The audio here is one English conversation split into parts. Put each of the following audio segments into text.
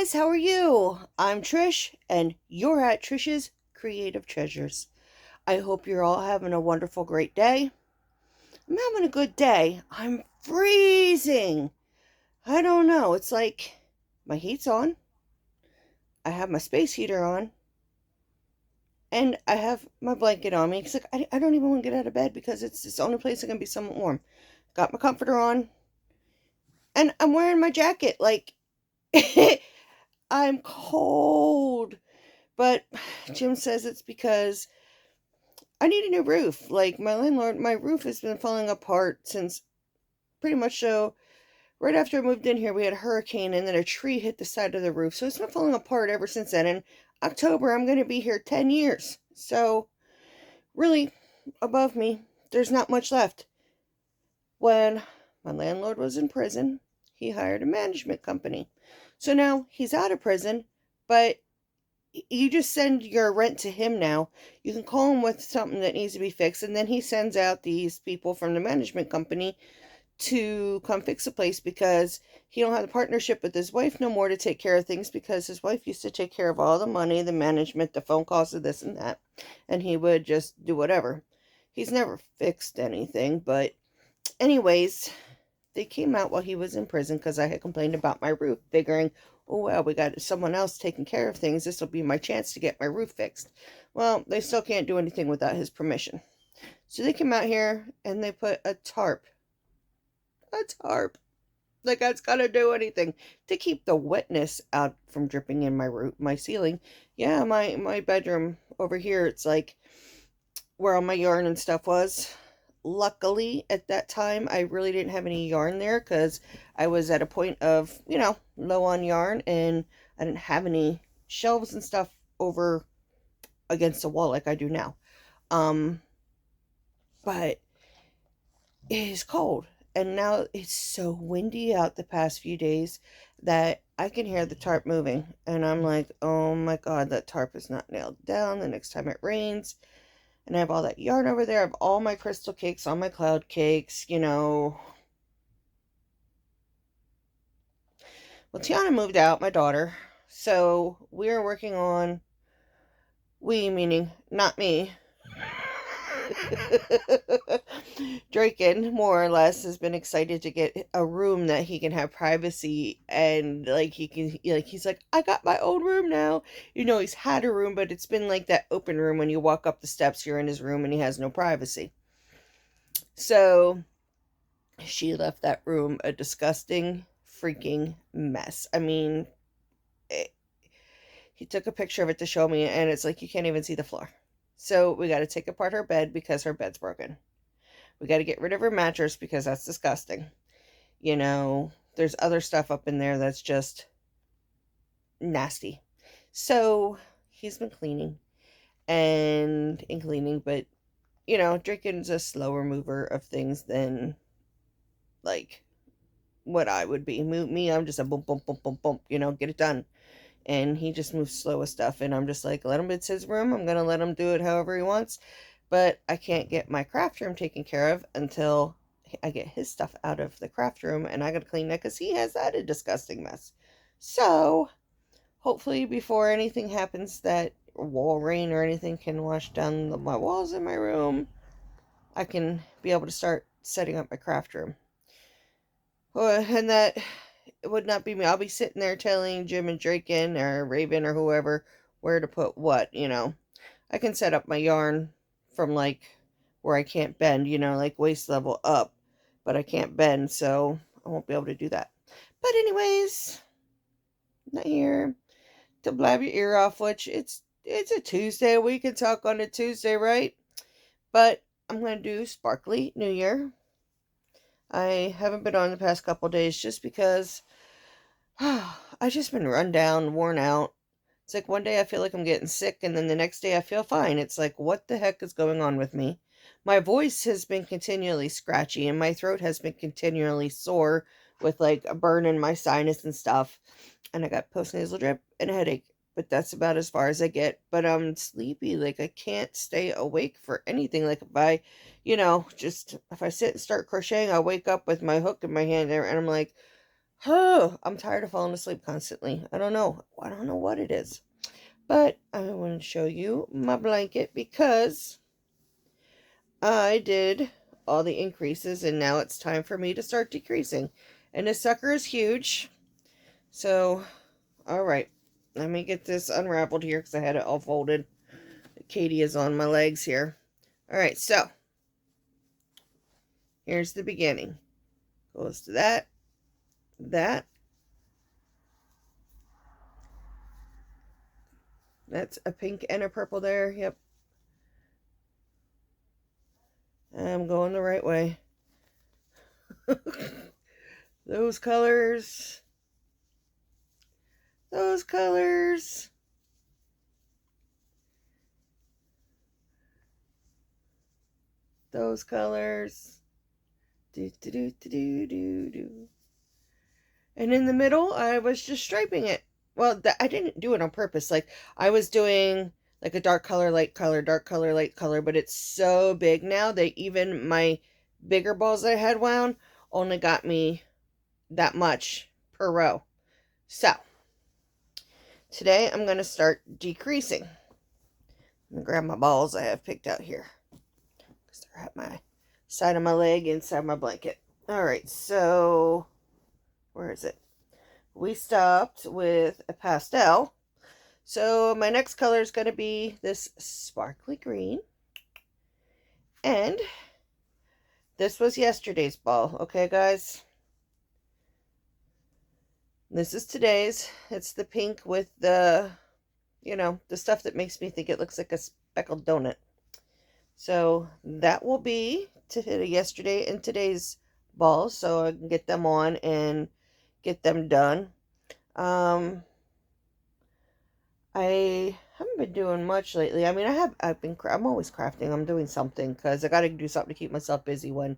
guys, how are you? I'm Trish, and you're at Trish's Creative Treasures. I hope you're all having a wonderful, great day. I'm having a good day. I'm freezing. I don't know. It's like my heat's on, I have my space heater on, and I have my blanket on me. It's like I don't even want to get out of bed because it's the only place I can be somewhat warm. Got my comforter on, and I'm wearing my jacket. Like, I'm cold. But Jim says it's because I need a new roof. Like my landlord, my roof has been falling apart since pretty much so right after I moved in here, we had a hurricane and then a tree hit the side of the roof. So it's been falling apart ever since then. In October, I'm going to be here 10 years. So really, above me, there's not much left. When my landlord was in prison, he hired a management company. So now he's out of prison, but you just send your rent to him now. You can call him with something that needs to be fixed, and then he sends out these people from the management company to come fix the place because he don't have the partnership with his wife no more to take care of things because his wife used to take care of all the money, the management, the phone calls, of this and that, and he would just do whatever. He's never fixed anything, but anyways, they came out while he was in prison because I had complained about my roof, figuring, oh, well, we got someone else taking care of things. This will be my chance to get my roof fixed. Well, they still can't do anything without his permission. So they came out here and they put a tarp. A tarp. Like that's gotta do anything to keep the wetness out from dripping in my roof, my ceiling. Yeah, my bedroom over here, it's like where all my yarn and stuff was. Luckily, at that time, I really didn't have any yarn there because I was at a point of, low on yarn and I didn't have any shelves and stuff over against the wall like I do now. Um, but it is cold and now it's so windy out the past few days that I can hear the tarp moving and I'm like, oh my God, that tarp is not nailed down the next time it rains. And I have all that yarn over there. I have all my crystal cakes, all my cloud cakes, Well, Tiana moved out, my daughter. So we are working on, we meaning not me. Draken, more or less, has been excited to get a room that he can have privacy and like he can like he's like, I got my own room now. He's had a room, but it's been like that open room when you walk up the steps, you're in his room and he has no privacy. So she left that room a disgusting freaking mess. I mean, he took a picture of it to show me and it's like you can't even see the floor. So we got to take apart her bed because her bed's broken. We got to get rid of her mattress because that's disgusting. There's other stuff up in there that's just nasty. So he's been cleaning and cleaning, but Draken's a slower mover of things than like what I would be. Me, I'm just a boom, boom, boom, boom, boom, get it done. And he just moves slow with stuff. And I'm just like, let him, it's his room. I'm going to let him do it however he wants. But I can't get my craft room taken care of until I get his stuff out of the craft room. And I got to clean that because he has that a disgusting mess. So hopefully before anything happens that wall rain or anything can wash down my walls in my room, I can be able to start setting up my craft room. And that it would not be me. I'll be sitting there telling Jim and Draken or Raven or whoever where to put what, I can set up my yarn from like where I can't bend, like waist level up, but I can't bend, so I won't be able to do that. But anyways, not here to blab your ear off, which it's a Tuesday. We can talk on a Tuesday, right? But I'm going to do Sparkly New Year. I haven't been on the past couple days just because I've just been run down, worn out. It's like one day I feel like I'm getting sick, and then the next day I feel fine. It's like, what the heck is going on with me? My voice has been continually scratchy, and my throat has been continually sore with like a burn in my sinus and stuff. And I got postnasal drip and a headache, but that's about as far as I get. But I'm sleepy, like I can't stay awake for anything. Like if I, just if I sit and start crocheting, I wake up with my hook in my hand, and I'm like, Oh, I'm tired of falling asleep constantly. I don't know. I don't know what it is. But I want to show you my blanket because I did all the increases and now it's time for me to start decreasing. And this sucker is huge. So, all right. Let me get this unraveled here because I had it all folded. Katie is on my legs here. All right, so here's the beginning. Goes to that, that. That's a pink and a purple there. Yep. I'm going the right way. Those colors. Those colors. Those colors. Do, do, do, do, do, do, do. And in the middle, I was just striping it. Well, I didn't do it on purpose. Like, I was doing like a dark color, light color, dark color, light color, but it's so big now that even my bigger balls that I had wound only got me that much per row. So, today I'm going to start decreasing. I'm going to grab my balls I have picked out here, because they're at my side of my leg inside my blanket. Alright, so where is it? We stopped with a pastel. So my next color is going to be this sparkly green. And this was yesterday's ball. Okay, guys? This is today's. It's the pink with the, the stuff that makes me think it looks like a speckled donut. So that will be yesterday and today's balls, so I can get them on and get them done. I haven't been doing much lately. I mean, I'm always crafting. I'm doing something because I got to do something to keep myself busy when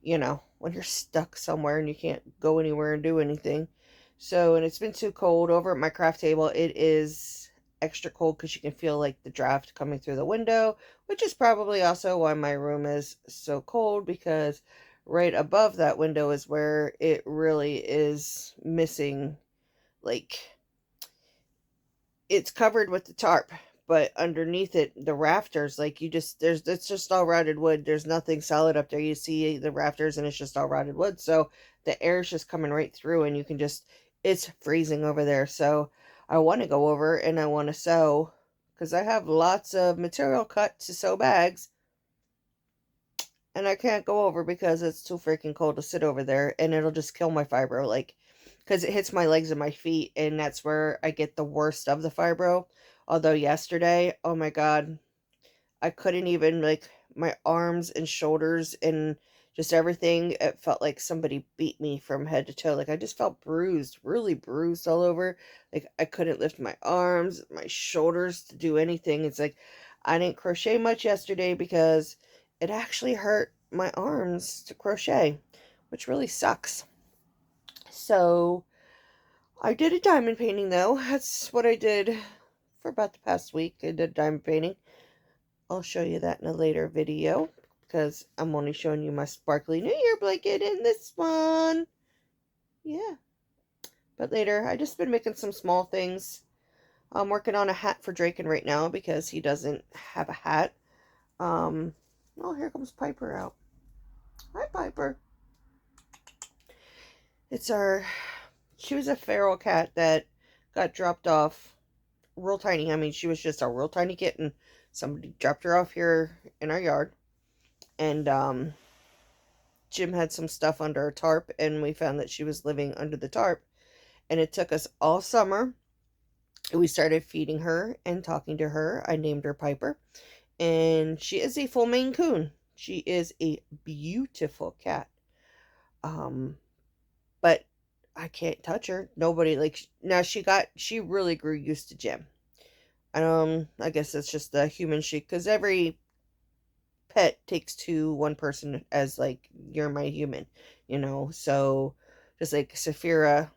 you're stuck somewhere and you can't go anywhere and do anything. So, and it's been too cold over at my craft table. It is extra cold because you can feel like the draft coming through the window, which is probably also why my room is so cold, because right above that window is where it really is missing, like, it's covered with the tarp, but underneath it, the rafters, like, it's just all rotted wood. There's nothing solid up there. You see the rafters and it's just all rotted wood. So the air is just coming right through and it's freezing over there. So I want to go over and I want to sew, because I have lots of material cut to sew bags, and I can't go over because it's too freaking cold to sit over there, and it'll just kill my fibro, like, because it hits my legs and my feet, and that's where I get the worst of the fibro. Although yesterday, oh my god, I couldn't even, like, my arms and shoulders and just everything, it felt like somebody beat me from head to toe. Like, I just felt bruised, really bruised all over. Like, I couldn't lift my arms, my shoulders to do anything. It's like, I didn't crochet much yesterday because it actually hurt my arms to crochet, which really sucks. So I did a diamond painting, though. That's what I did for about the past week. I did diamond painting. I'll show you that in a later video, because I'm only showing you my sparkly New Year blanket in this one. Yeah. But later, I just been making some small things. I'm working on a hat for Draken right now because he doesn't have a hat. Oh, here comes Piper out. Hi, Piper. She was a feral cat that got dropped off real tiny. I mean, she was just a real tiny kitten. Somebody dropped her off here in our yard. And, Jim had some stuff under a tarp, and we found that she was living under the tarp. And it took us all summer. We started feeding her and talking to her. I named her Piper. And she is a full Maine Coon. She is a beautiful cat. But I can't touch her. Nobody, like, now she really grew used to Jim. I guess it's just the human because every pet takes to one person as, like, you're my human, so just like Saphira,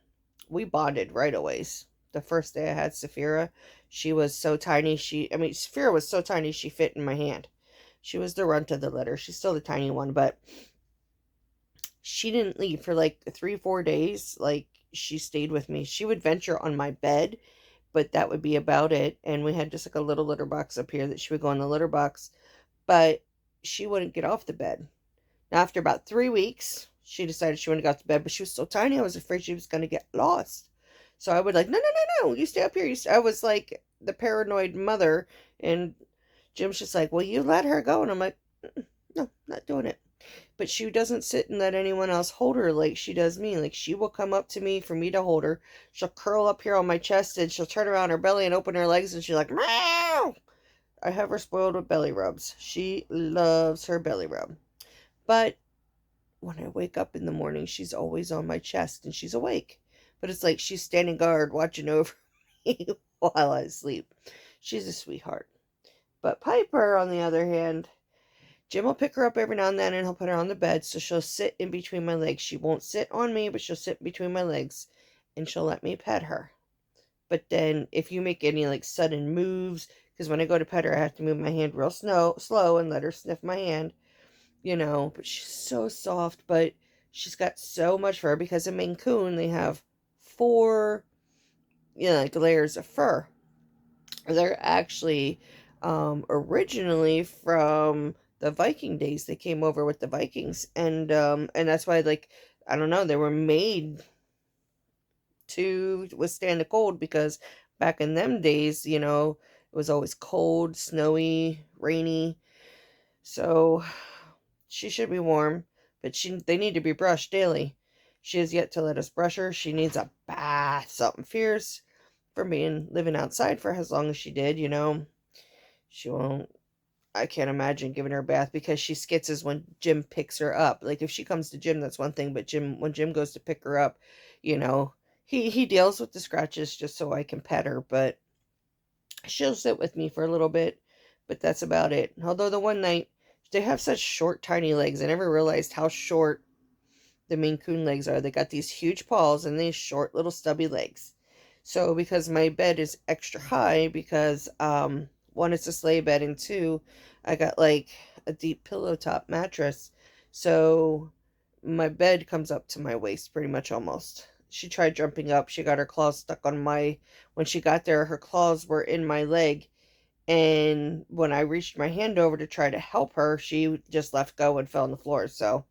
we bonded right away. The first day I had Saphira, she was so tiny, Saphira was so tiny she fit in my hand. She was the runt of the litter. She's still the tiny one, but she didn't leave for like 3-4 days. Like, she stayed with me. She would venture on my bed, but that would be about it. And we had just like a little litter box up here that she would go in the litter box, but she wouldn't get off the bed. Now, after about 3 weeks, she decided she wanted to go to bed, but she was so tiny, I was afraid she was going to get lost. So I would like, no, no, no, no, you stay up here. I was like the paranoid mother, and Jim's just like, well, you let her go. And I'm like, no, not doing it. But she doesn't sit and let anyone else hold her like she does me. Like, she will come up to me for me to hold her. She'll curl up here on my chest, and she'll turn around her belly and open her legs, and she's like, meow. I have her spoiled with belly rubs. She loves her belly rub. But when I wake up in the morning, she's always on my chest and she's awake. But it's like she's standing guard watching over me while I sleep. She's a sweetheart. But Piper, on the other hand, Jim will pick her up every now and then and he'll put her on the bed so she'll sit in between my legs. She won't sit on me, but she'll sit between my legs and she'll let me pet her. But then if you make any like sudden moves, because when I go to pet her, I have to move my hand real slow and let her sniff my hand, but she's so soft, but she's got so much fur because in Maine Coon, they have four, like layers of fur. They're actually originally from the Viking days. They came over with the Vikings, and that's why, like, I don't know, they were made to withstand the cold because back in them days, it was always cold, snowy, rainy. So she should be warm, but they need to be brushed daily. She has yet to let us brush her. She needs a bath, something fierce, for being living outside for as long as she did, She won't. I can't imagine giving her a bath because she skitzes when Jim picks her up. Like if she comes to Jim, that's one thing, but when Jim goes to pick her up, he deals with the scratches just so I can pet her, but she'll sit with me for a little bit, but that's about it. Although the one night, they have such short, tiny legs. I never realized how short the Maine Coon legs are. They got these huge paws and these short, little stubby legs. So because my bed is extra high, because one, it's a sleigh bed, and two, I got like a deep pillow top mattress. So my bed comes up to my waist pretty much almost. She tried jumping up. She got her claws stuck on when she got there, her claws were in my leg. And when I reached my hand over to try to help her, she just let go and fell on the floor. So,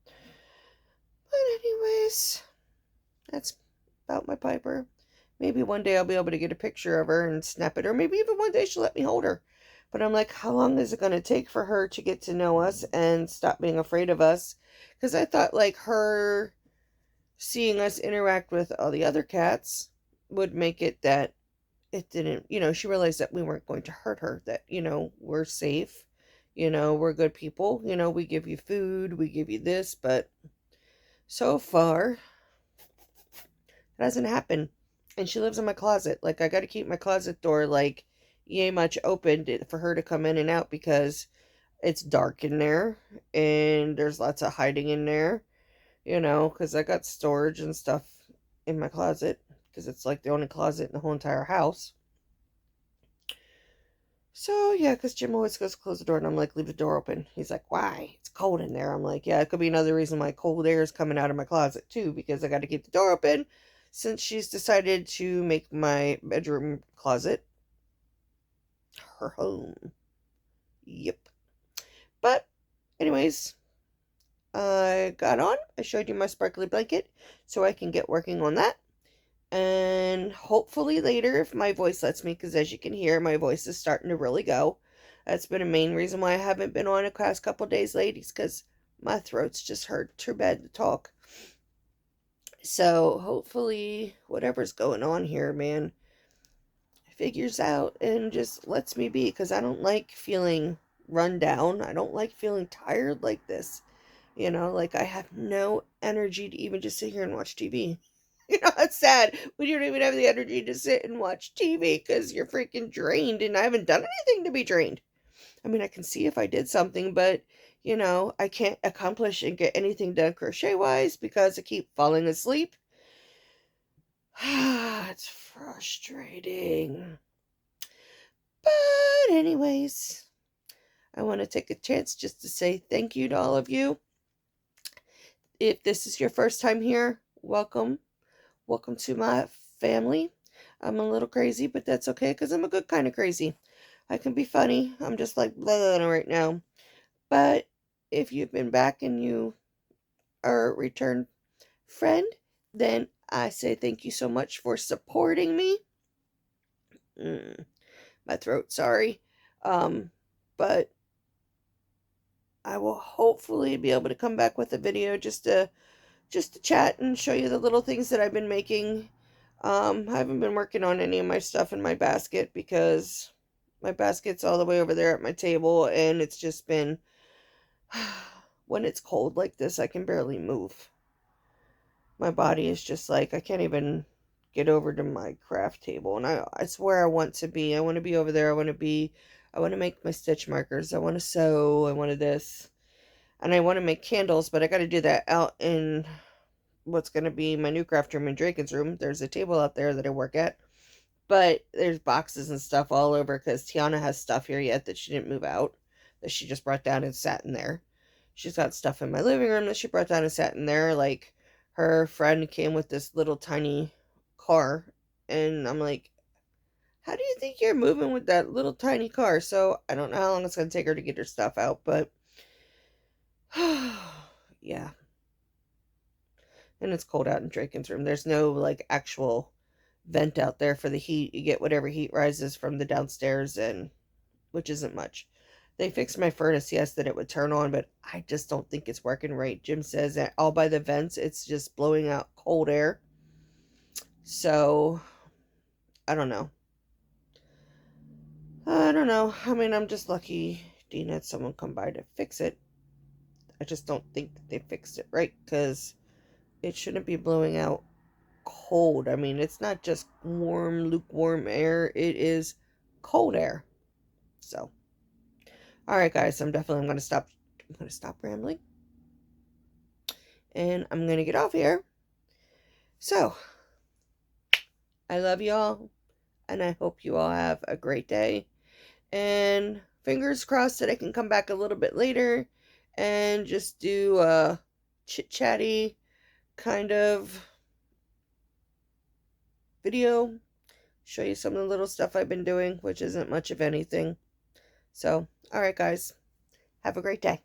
but anyways, that's about my Piper. Maybe one day I'll be able to get a picture of her and snap it, or maybe even one day she'll let me hold her. But I'm like, how long is it going to take for her to get to know us and stop being afraid of us? Because I thought like her seeing us interact with all the other cats would make it that it didn't, she realized that we weren't going to hurt her, that, we're safe, we're good people, we give you food, we give you this, but so far, it hasn't happened. And she lives in my closet. Like, I got to keep my closet door, like, yay much open for her to come in and out because it's dark in there and there's lots of hiding in there, because I got storage and stuff in my closet because it's like the only closet in the whole entire house. So, yeah, because Jim always goes to close the door, and I'm like, leave the door open. He's like, why? It's cold in there. I'm like, yeah, it could be another reason why cold air is coming out of my closet, too, because I got to keep the door open since she's decided to make my bedroom closet her home. Yep. But, anyways, I got on. I showed you my sparkly blanket, so I can get working on that. And hopefully later, if my voice lets me, because as you can hear, my voice is starting to really go. That's been a main reason why I haven't been on the past couple days, ladies, because my throat's just hurt too bad to talk. So hopefully whatever's going on here, man, figures out and just lets me be, because I don't like feeling run down. I don't like feeling tired like this. Like I have no energy to even just sit here and watch TV. It's sad when you don't even have the energy to sit and watch TV because you're freaking drained, and I haven't done anything to be drained. I mean, I can see if I did something, but, I can't accomplish and get anything done crochet-wise because I keep falling asleep. It's frustrating. But anyways, I want to take a chance just to say thank you to all of you. If this is your first time here, welcome. welcome to my family. I'm a little crazy, but that's okay because I'm a good kind of crazy. I can be funny. I'm just like blah, blah right now. But if you've been back and you are a return friend, then I say thank you so much for supporting me. My throat, sorry. But I will hopefully be able to come back with a video just to chat and show you the little things that I've been making. I haven't been working on any of my stuff in my basket because my basket's all the way over there at my table, and it's just been when it's cold like this, I can barely move. My body is just like, I can't even get over to my craft table, and I swear I want to be. I want to be over there. I want to make my stitch markers. I want to sew. I want to this. And I want to make candles, but I got to do that out in what's going to be my new craft room in Draken's room. There's a table out there that I work at, but there's boxes and stuff all over because Tiana has stuff here yet that she didn't move out, that she just brought down and sat in there. She's got stuff in my living room that she brought down and sat in there. Like, her friend came with this little tiny car, and I'm like, how do you think you're moving with that little tiny car? So I don't know how long it's going to take her to get her stuff out, but yeah. And it's cold out in Draken's room. There's no like actual vent out there for the heat. You get whatever heat rises from the downstairs, and which isn't much. They fixed my furnace, yes, that it would turn on, but I just don't think it's working right. Jim says that all by the vents, it's just blowing out cold air. So I don't know. I don't know. I mean, I'm just lucky Dean had someone come by to fix it. I just don't think they fixed it right because it shouldn't be blowing out cold. I mean, it's not just warm, lukewarm air. It is cold air. So, all right, guys. I'm gonna stop. I'm gonna stop rambling, and I'm gonna get off here. So, I love y'all, and I hope you all have a great day. And fingers crossed that I can come back a little bit later and just do a chit chatty kind of video. Show you some of the little stuff I've been doing, which isn't much of anything. So, alright, guys. Have a great day.